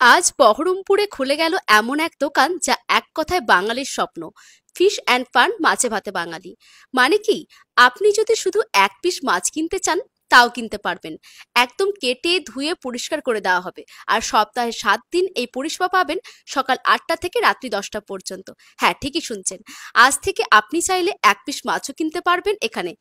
আজ বহরমপুরে খুলে গেল এমন এক দোকান যা এক কথায় বাঙালির স্বপ্ন। ফিশ অ্যান্ড ফান মাছে ভাতে বাঙালি। মানে কি, আপনি যদি শুধু এক পিস মাছ কিনতে চান তাও কিনতে পারবেন। একদম কেটে ধুয়ে পরিষ্কার করে দেওয়া হবে। আর সপ্তাহে 7 দিন এই পরিষেবা পাবেন, সকাল 8টা থেকে রাত্রি 10টা পর্যন্ত। হ্যাঁ, ঠিকই শুনছেন। আজ থেকে আপনি চাইলে এক পিস মাছও কিনতে পারবেন এখানে।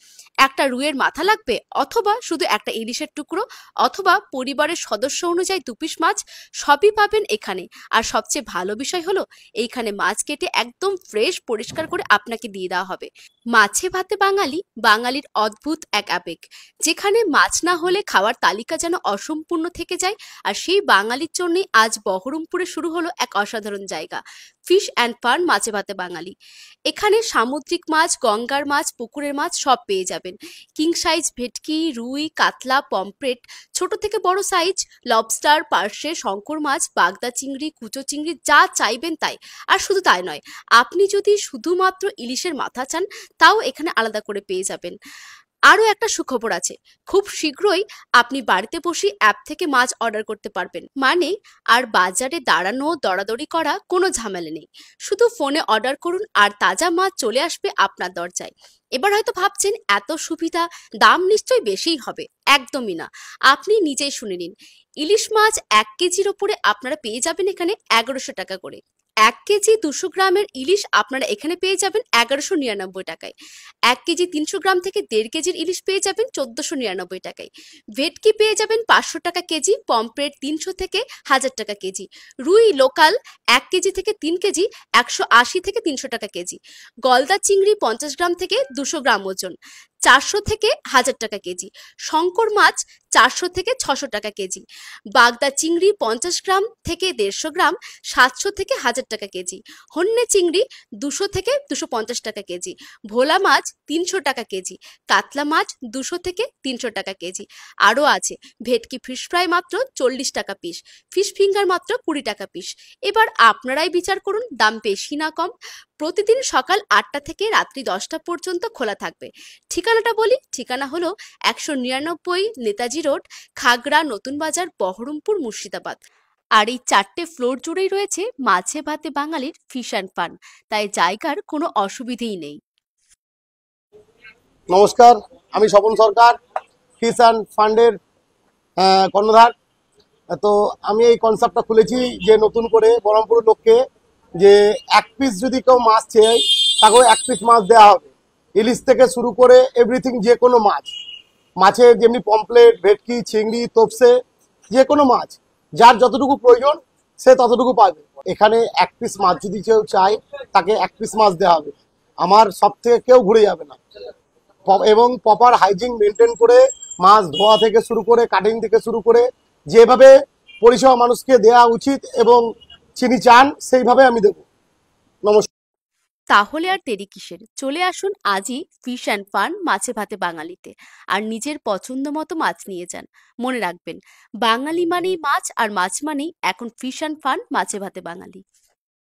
একটা রুইয়ের মাথা লাগবে, অথবা শুধু একটা ইলিশের টুকরো, অথবা পরিবারের সদস্য অনুযায়ী 2 পিস মাছ, সবই পাবেন এখানে। আর সবচেয়ে ভালো বিষয় হলো, এইখানে মাছ কেটে একদম ফ্রেশ পরিষ্কার করে আপনাকে দিয়ে দেওয়া হবে। মাছে ভাতে বাঙালি, বাঙালির অদ্ভুত এক আবেগ, যেখানে মাছ না হলে খাওয়ার তালিকা যেন অসম্পূর্ণ থেকে যায়। আর সেই বাঙালির জন্যই আজ বহরমপুরে শুরু হলো এক অসাধারণ জায়গা, ফিশ অ্যান্ড ফান মাছে ভাতে বাঙালি। এখানে সামুদ্রিক মাছ, গঙ্গার মাছ, পুকুরের মাছ সব পেয়ে যাবেন। কিং সাইজ ভেটকি, রুই, কাতলা, পমফ্রেট, ছোট থেকে বড় সাইজ, লবস্টার, পার্শে, শঙ্কর মাছ, বাগদা চিংড়ি, কুচো চিংড়ি, যা চাইবেন তাই। আর শুধু তাই নয়, আপনি যদি শুধুমাত্র ইলিশের মাথা চান তাও এখানে আলাদা করে পেয়ে যাবেন। আরও একটা সুখবর আছে, খুব শীঘ্রই আপনি বাড়িতে বসে অ্যাপ থেকে মাছ অর্ডার করতে পারবেন। মানে আর বাজারে দাঁড়ানো দরাদরি করা কোনো ঝামেলা নেই। শুধু ফোনে অর্ডার করুন আর তাজা মাছ চলে আসবে আপনার দরজায়। এবার হয়তো ভাবছেন, এত সুবিধা, দাম নিশ্চয়ই বেশিই হবে। একদমই না, আপনি নিজেই শুনে নিন। ইলিশ মাছ 1 কেজির ওপরে আপনারা পেয়ে যাবেন এখানে 1100 টাকা করে। 1 কেজি 200 গ্রামের ইলিশ আপনারা এখানে পেয়ে যাবেন 1199 টাকায়। 1 কেজি 300 গ্রাম থেকে 1.5 কেজির ইলিশ পেয়ে যাবেন 1499 টাকায়। ভেটকি পেয়ে যাবেন 500 টাকা কেজি, পমফ্রেট 300 থেকে 1000 টাকা কেজি। রুই লোকাল 1 কেজি থেকে 3 কেজি 180 থেকে 300 টাকা কেজি। গলদা চিংড়ি 50 গ্রাম থেকে 200 গ্রাম ওজন 400 থেকে 1000 টাকা কেজি। শঙ্কর মাছ 400 থেকে 600 টাকা কেজি। বাগদা চিংড়ি 50 গ্রাম থেকে 150 গ্রাম 700 থেকে 1000 টাকা কেজি। হন্যে চিংড়ি 200 থেকে 250 টাকা কেজি। ভোলা মাছ 300 টাকা কেজি। কাতলা মাছ 200 থেকে 300 টাকা কেজি। আরও আছে ভেটকি ফিশ ফ্রাই মাত্র 40 টাকা পিস, ফিশ ফিঙ্গার মাত্র 20 টাকা পিস। এবার আপনারাই বিচার করুন, দাম বেশি না কম। প্রতিদিন সকাল 8টা থেকে রাত্রি 10টা পর্যন্ত খোলা থাকবে। ঠিকানাটা বলি, ঠিকানা হলো 199 নেতাজি রোড, খাগড়া নতুন বাজার, বহরমপুর, মুর্শিদাবাদ। আর এই 4টে ফ্লোর জুড়েই রয়েছে মাছে ভাতে বাঙালির ফিশ অ্যান্ড ফান, তাই জায়গার কোনো অসুবিধেই নেই। নমস্কার, আমি স্বপন সরকার, ফিশ অ্যান্ড ফান্ডের কর্ণধার। তো আমি এই কনসেপ্টটা খুলেছি যে নতুন করে বহরমপুরের লোককে, যে এক পিস যদি কেউ মাছ চেয়ে তাকেও এক পিস মাছ দেওয়া হবে। ইলিশ থেকে শুরু করে এভরিথিং, যে কোনো মাছ, মাছের যেমনি পমফ্লেট, ভেটকি, চিংড়ি, তোপসে, যে কোনো মাছ যার যতটুকু প্রয়োজন সে ততটুকু পাবে। এখানে এক পিস মাছ যদি কেউ চায় তাকে এক পিস মাছ দেওয়া হবে। আমার সব থেকে কেউ ঘুরে যাবে না। এবং প্রপার হাইজিন মেনটেন করে, মাছ ধোয়া থেকে শুরু করে, কাটিং থেকে শুরু করে, যেভাবে পরিষেবা মানুষকে দেওয়া উচিত এবং চিনি চান সেইভাবে আমি দেবো। নমস্কার। তাহলে আর দেরি কিসের, চলে আসুন আজই ফিশ অ্যান্ড ফান মাছে ভাতে বাঙালিতে। আর নিজের পছন্দ মতো মাছ নিয়ে যান। মনে রাখবেন, বাঙালি মানেই মাছ, আর মাছ মানেই এখন ফিশ অ্যান্ড ফান মাছে ভাতে বাঙালি।